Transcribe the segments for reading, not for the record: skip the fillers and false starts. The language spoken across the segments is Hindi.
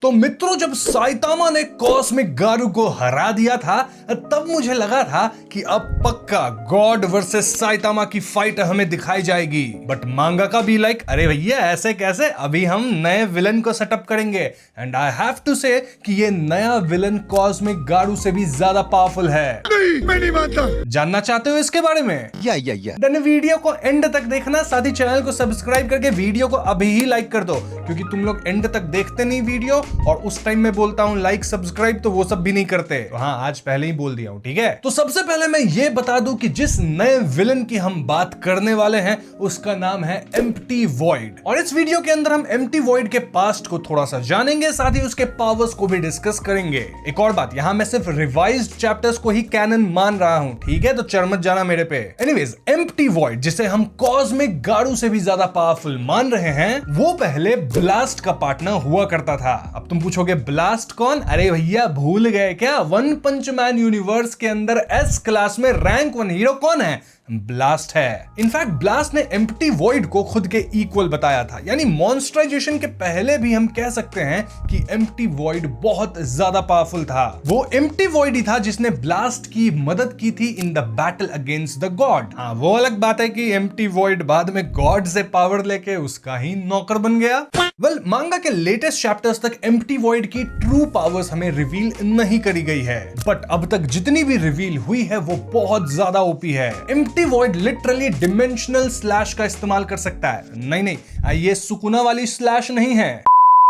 तो मित्रों, जब साइतामा ने कॉस्मिक गारू को हरा दिया था तब मुझे लगा था कि अब पक्का गॉड वर्सेस साइतामा की फाइट हमें दिखाई जाएगी। बट मांगा का भी लाइक, अरे भैया ऐसे कैसे, अभी हम नए विलन को सेटअप करेंगे। एंड आई हैव टू से कि ये नया विलन कॉस्मिक गारू से भी ज्यादा पावरफुल है। नहीं, मैं नहीं मानता। जानना चाहते हो इसके बारे में? या देन वीडियो को एंड तक देखना, साथ ही चैनल को सब्सक्राइब करके वीडियो को अभी ही लाइक कर दो, क्योंकि तुम लोग एंड तक देखते नहीं वीडियो, और उस टाइम में बोलता हूं लाइक सब्सक्राइब तो वो सब भी नहीं करते। तो हाँ, आज पहले ही बोल दिया हूं, ठीक है। तो सबसे पहले मैं ये बता दूं कि जिस नए विलन की हम बात करने वाले हैं उसका नाम है एम्प्टी वॉइड। और इस वीडियो के अंदर हम एम्प्टी वॉइड के पास्ट को थोड़ा सा जानेंगे, साथ ही उसके पावर्स को भी डिस्कस करेंगे। एक और बात, यहां मैं सिर्फ रिवाइज्ड चैप्टर्स को ही कैनन मान रहा हूं, ठीक है, तो चरमत जाना मेरे पे। एनीवेज, एम्प्टी वॉइड जिसे हम कॉस्मिक गारू से भी ज्यादा पावरफुल मान रहे हैं, वो पहले ब्लास्ट का पार्टनर हुआ करता था। अब तुम पूछोगे ब्लास्ट कौन? अरे भैया भूल गए क्या? वन पंच मैन यूनिवर्स के अंदर एस क्लास में रैंक 1 हीरो कौन है? ब्लास्ट है। इनफैक्ट ब्लास्ट ने एम्प्टी वॉइड को खुद के इक्वल बताया था, यानी मॉन्स्टराइजेशन के पहले भी हम कह सकते हैं कि एम्प्टी वॉइड बहुत ज्यादा पावरफुल था। वो एम्प्टी वॉइड ही था जिसने ब्लास्ट की मदद की थी in the battle against the God. हाँ, वो अलग बात है कि एम्प्टी वॉइड बाद में गॉड से पावर लेके उसका ही नौकर बन गया। वेल, मांगा के लेटेस्ट चैप्टर्स तक एम्प्टी वॉइड की ट्रू पावर्स हमें रिवील नहीं करी गई है, बट अब तक जितनी भी रिवील हुई है वो बहुत ज्यादा ओपी है। Empty void literally dimensional slash का इस्तेमाल कर सकता है। नहीं, ये सुकुना वाली स्लैश नहीं है,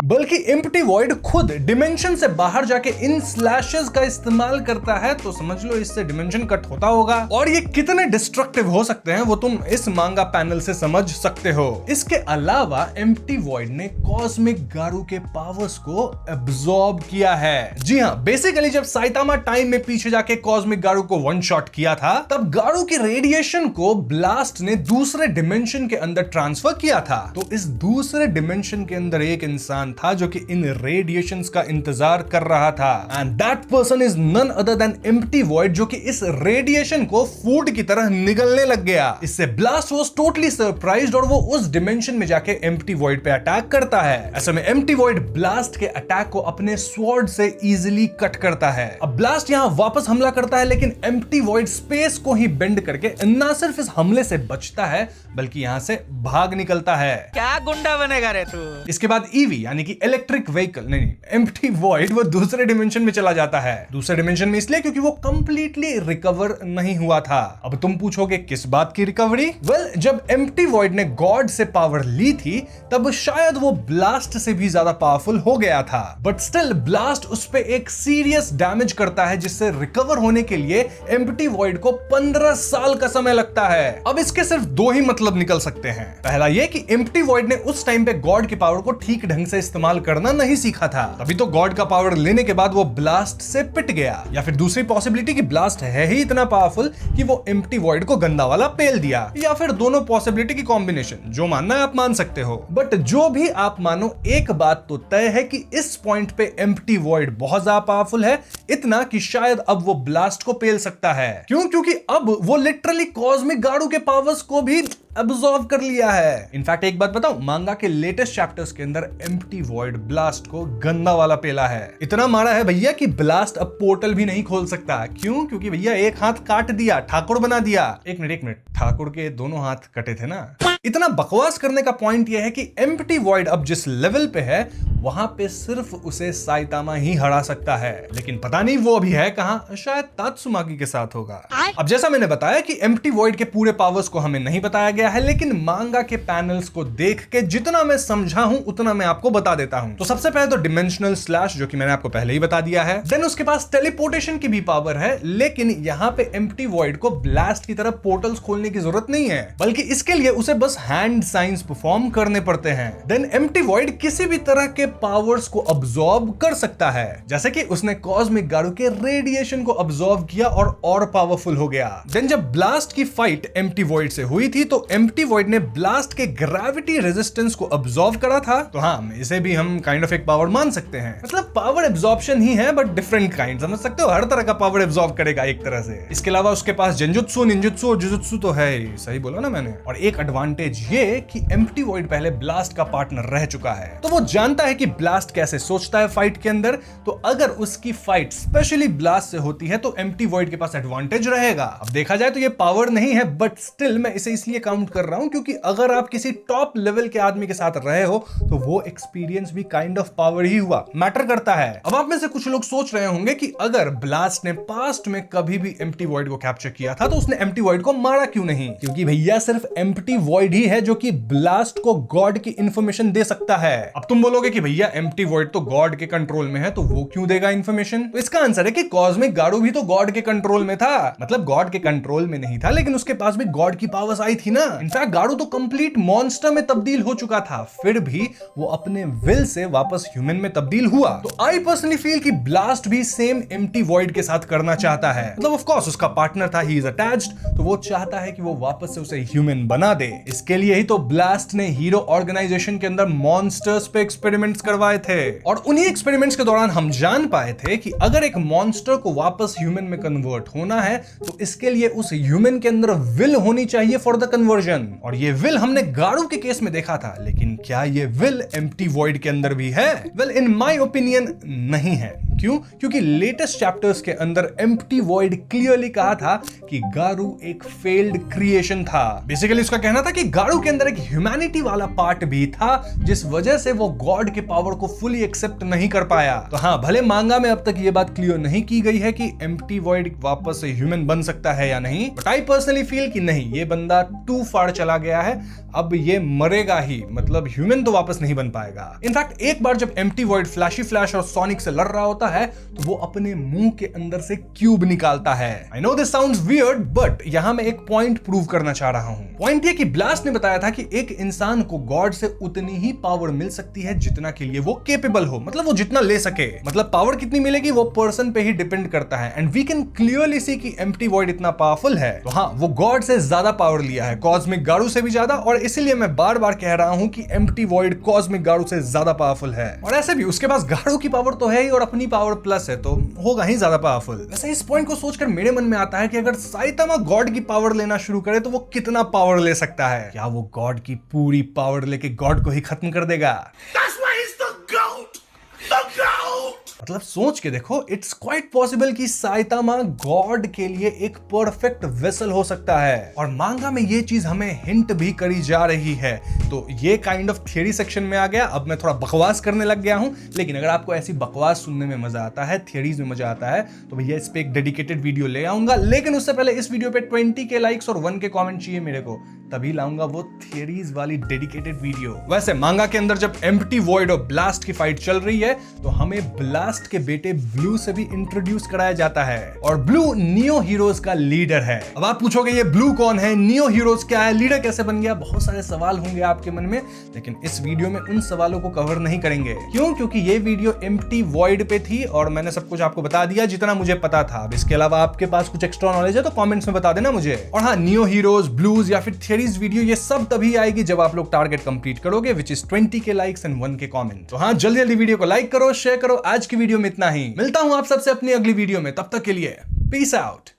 बल्कि एम्प्टी वॉइड खुद डिमेंशन से बाहर जाके इन स्लैशेस का इस्तेमाल करता है। तो समझ लो इससे डिमेंशन कट होता होगा, और ये कितने डिस्ट्रक्टिव हो सकते हैं वो तुम इस मांगा पैनल से समझ सकते हो। इसके अलावा एम्प्टी वॉइड ने कॉस्मिक गारू के पावर्स को एब्जॉर्ब किया है। जी हाँ, बेसिकली जब साइतामा टाइम में पीछे जाके कॉस्मिक गारू को वन शॉट किया था, तब गारू की रेडिएशन को ब्लास्ट ने दूसरे डिमेंशन के अंदर ट्रांसफर किया था। तो इस दूसरे डिमेंशन के अंदर एक इंसान था जो कि इन रेडिएशंस का इंतजार कर रहा था, and that person is none other than empty void, जो कि इस रेडिएशन को फूड की तरह निगलने लग गया। इससे ब्लास्ट वाज टोटली सरप्राइज्ड और वो उस डिमेंशन में जाके एम्प्टी वॉइड पे अटैक करता है। ऐसे में एम्प्टी वॉइड ब्लास्ट के अटैक को अपने स्वॉर्ड से इजीली कट करता है। अब ब्लास्ट यहां वापस हमला करता है, लेकिन एम्प्टी वॉइड स्पेस को ही बेंड करके ना सिर्फ इस हमले से बचता है बल्कि यहां से भाग निकलता है। क्या गुंडा बनेगा रे तू? इसके बाद ईवी यानी कि इलेक्ट्रिक व्हीकल, नहीं, एम्प्टी वॉइड वो दूसरे डिमेंशन में चला जाता है। दूसरे डिमेंशन में इसलिए क्योंकि वो कंप्लीटली रिकवर नहीं हुआ था। अब तुम पूछोगे किस बात की रिकवरी? वेल, जब एम्प्टी वॉइड ने गॉड से पावर ली थी तब शायद वो ब्लास्ट से भी ज्यादा पावरफुल हो गया था, बट स्टिल ब्लास्ट उस पे एक सीरियस डैमेज करता है, जिससे रिकवर होने के लिए एम्प्टी वॉइड को 15 साल का समय लगता है। अब इसके सिर्फ दो ही मतलब निकल सकते हैं। पहला ये कि एम्प्टी वॉइड ने उस टाइम पे गॉड की पावर को ठीक ढंग से इस्तेमाल करना नहीं सीखा था, तभी तो गॉड का पावर लेने के बाद वो ब्लास्ट से पिट गया। या फिर दूसरी पॉसिबिलिटी कि ब्लास्ट है ही इतना पावरफुल कि वो एम्प्टी वॉइड को गंदा वाला पेल दिया। या फिर दोनों पॉसिबिलिटी की कॉम्बिनेशन, जो मानना है आप मान सकते हो। बट जो भी आप मानो, एक बात तो तय है कि इस पॉइंट पे एम्प्टी वॉइड बहुत ज्यादा पावरफुल है, इतना कि शायद अब वो ब्लास्ट को पेल सकता है। क्यों? क्योंकि अब वो लिटरली कॉस्मिक गारू के पावर्स को भी अब्सॉर्ब कर लिया है। इनफैक्ट एक बात बताऊं, मांगा के लेटेस्ट चैप्टर्स के अंदर एम्प्टी वॉइड ब्लास्ट को गंदा वाला पेला है। इतना मारा है भैया कि ब्लास्ट अब पोर्टल भी नहीं खोल सकता। क्यों? क्योंकि भैया एक हाथ काट दिया, ठाकुर बना दिया। एक मिनट, ठाकुर के दोनों हाथ कटे थे ना। इतना बकवास करने का पॉइंट यह है कि एम्प्टी वॉइड अब जिस लेवल पे है वहां पे सिर्फ उसे साइतामा ही हरा सकता है, लेकिन पता नहीं वो अभी है कहां, शायद तात्सुमाकी के साथ होगा। अब जैसा मैंने बताया कि एम्प्टी वॉइड के पूरे पावर्स को हमें नहीं बताया गया है, लेकिन मांगा के पैनल्स को देख के जितना मैं समझा हूं उतना मैं आपको बता देता हूं। तो सबसे पहले तो डिमेंशनल स्लैश, जो कि मैंने आपको पहले ही बता दिया है। देन उसके पास टेलीपोर्टेशन की भी पावर है, लेकिन यहां पे एम्प्टी वॉइड को ब्लास्ट की तरह पोर्टल्स खोलने की जरूरत नहीं है, बल्कि इसके लिए उसे बस हैंड साइंस परफॉर्म करने पड़ते हैं। देन एम्प्टी वॉइड किसी भी तरह के पावर्स को अब्सॉर्ब कर सकता है, जैसे कि उसने कॉस्मिक गारू के रेडिएशन को अब्सॉर्ब किया और पावरफुल हो गया। देन जब ब्लास्ट की फाइट एम्प्टी वॉइड से हुई थी तो एम्प्टी वॉइड ने ब्लास्ट के ग्रेविटी रेजिस्टेंस को अब्सॉर्ब करा था। तो हाँ, इसे भी हम काइंड ऑफ एक पावर मान सकते हैं। मतलब पावर एब्सॉर्प्शन ही है, बट डिफरेंट काइंड, समझ सकते हो, हर तरह का पावर एब्सॉर्ब करेगा एक तरह से। इसके अलावा उसके पास जेंजुत्सु, निंजुत्सु और जुजुत्सु तो है ही, सही बोला ना मैंने। और एक एडवांटेज ये कि एम्प्टी वॉइड पहले ब्लास्ट का पार्टनर रह चुका है, तो वो जानता है कि ब्लास्ट कैसे सोचता है फाइट के अंदर, तो अगर उसकी फाइट स्पेशली ब्लास्ट से होती है तो एम्प्टी वॉइड के पास एडवांटेज रहेगा। अब देखा जाए तो ये पावर नहीं है, बट स्टिल मैं इसे इसलिए काउंट कर रहा हूं क्योंकि अगर आप किसी टॉप लेवल के आदमी के साथ रहे हो तो वो एक्सपीरियंस भी काइंड ऑफ पावर ही हुआ, मैटर करता है। अब आप में से कुछ लोग सोच रहे होंगे कि अगर ब्लास्ट ने पास्ट में कभी भी एम्प्टी वॉइड को कैप्चर किया था तो उसने एम्प्टी वॉइड को मारा क्यों नहीं? क्योंकि भैया सिर्फ एम्प्टी वॉइड ही है जो कि ब्लास्ट को गॉड की इंफॉर्मेशन दे सकता है। अब तुम बोलोगे कि भैया एम्प्टी वॉइड तो गॉड के कंट्रोल में है तो वो क्यों देगा इंफॉर्मेशन? तो इसका आंसर है कि कॉस्मिक गारू भी तो गॉड के कंट्रोल में था, मतलब गॉड के कंट्रोल में नहीं था लेकिन उसके पास भी गॉड की पावर्स आई थी ना। इनफैक्ट गारू तो कंप्लीट मॉन्स्टर में तब्दील हो चुका था, फिर भी वो अपने विल से वापस ह्यूमन में तब्दील हुआ। तो आई पर्सनली फील कि ब्लास्ट भी सेम एम्प्टी वॉइड के साथ करना चाहता है। मतलब ऑफ कोर्स उसका पार्टनर था, ही इज अटैच्ड, तो वो चाहता है कि वो वापस से उसे ह्यूमन बना दे। इसके लिए ही तो ब्लास्ट ने हीरो ऑर्गेनाइजेशन के अंदर मॉन्स्टर्स पे एक्सपेरिमेंट्स करवाए थे और उन्हीं एक्सपेरिमेंट्स के दौरान हम जान पाए थे कि अगर एक मॉन्स्टर को वापस ह्यूमन में कन्वर्ट होना है तो इसके लिए उस ह्यूमन के अंदर विल होनी चाहिए फॉर द कन्वर्जन। और ये विल हमने गारू के केस में देखा था, लेकिन क्या ये विल एम्प्टी वॉइड के अंदर भी है? वेल, इन माय ओपिनियन नहीं है। क्यों? क्योंकि लेटेस्ट चैप्टर्स के अंदर एम्प्टी वॉइड क्लियरली कहा था कि गारू एक फेल्ड क्रिएशन था। बेसिकली उसका कहना था कि गारू के अंदर एक ह्यूमैनिटी वाला पार्ट भी था जिस वजह से वो गॉड के पावर को फुली एक्सेप्ट नहीं कर पाया। तो हाँ, भले मांगा में अब तक ये बात क्लियर नहीं की गई है कि एम्प्टी वॉइड वापस से ह्यूमन बन सकता है या नहीं, बट आई पर्सनली फील कि नहीं, ये बंदा टू फार चला गया है, अब ये मरेगा ही, मतलब ह्यूमन तो वापस नहीं बन पाएगा। इनफैक्ट एक बार जब एम्प्टी वॉइड फ्लैशी फ्लैश और सोनिक से लड़ रहा होता है तो वो अपने मुंह के अंदर से क्यूब निकालता है। I know this sounds weird, but यहां मैं एक पॉइंट प्रूव करना चाह रहा हूं। पॉइंट ये कि ब्लास्ट ने बताया था कि एक इंसान को गॉड से उतनी ही पावर मिल सकती है जितना के लिए वो केपेबल हो, मतलब वो जितना ले सके। मतलब पावर कितनी मिलेगी वो पर्सन पे ही डिपेंड करता है, and we can clearly see कि एम्प्टी वॉइड इतना पावरफुल है। तो हाँ, वो गॉड से ज्यादा पावर लिया है, कॉस्मिक गारू से भी ज्यादा, और इसीलिए मैं बार बार कह रहा हूं कि एम्प्टी वॉइड कॉस्मिक गारू से ज्यादा पावरफुल है। और ऐसे भी उसके पास गारू की पावर तो है ही और अपनी पावर प्लस है, तो होगा ही ज्यादा पावरफुल। वैसे इस पॉइंट को सोचकर मेरे मन में आता है कि अगर साइतामा गॉड की पावर लेना शुरू करे तो वो कितना पावर ले सकता है? क्या वो गॉड की पूरी पावर लेके गॉड को ही खत्म कर देगा? That's why he's the GOAT! The GOAT! मतलब सोच के देखो, इट्स क्वाइट पॉसिबल कि साइतामा गॉड के लिए एक परफेक्ट वेसल हो सकता है, और मांगा में ये चीज हमें हिंट भी करी जा रही है। तो ये काइंड ऑफ थियरी सेक्शन में आ गया। अब मैं थोड़ा बकवास करने लग गया हूं, लेकिन अगर आपको ऐसी बकवास सुनने में मजा आता है, थियरीज में मजा आता है, तो भैया इस पे एक डेडिकेटेड वीडियो ले आऊंगा। लेकिन उससे पहले इस वीडियो पे 20 के लाइक्स और 1 के कमेंट चाहिए मेरे को, तभी लाऊंगा वो थियरीज वाली डेडिकेटेड वीडियो। वैसे मांगा के अंदर जब एम्प्टी वॉइड और ब्लास्ट की फाइट चल रही है तो हमें ब्लास्ट के बेटे ब्लू से भी इंट्रोड्यूस कराया जाता है, और ब्लू नियो हीरोज का लीडर है। अब आप पूछोगे ये ब्लू कौन है, नियो हीरोज क्या है, लीडर कैसे बन गया? बहुत सारे सवाल होंगे आपके मन में, लेकिन इस वीडियो में उन सवालों को कवर नहीं करेंगे। क्यों? क्योंकि ये वीडियो एम्प्टी वॉइड पे थी और मैंने सब कुछ आपको बता दिया जितना मुझे पता था। अब इसके अलावा आपके पास कुछ एक्स्ट्रा नॉलेज है तो कमेंट्स में बता देना मुझे। और हाँ, नियो हीरोज, ब्लूज या फिर थियरीज वीडियो ये सब तभी आएगी जब आप लोग टारगेट कंप्लीट करोगे, विच इज 20 के लाइक्स एंड 1 के कमेंट। तो हाँ, जल्दी जल्दी वीडियो को लाइक करो, शेयर करो। आज की वीडियो में इतना ही, मिलता हूं आप सबसे अपनी अगली वीडियो में, तब तक के लिए पीस आउट।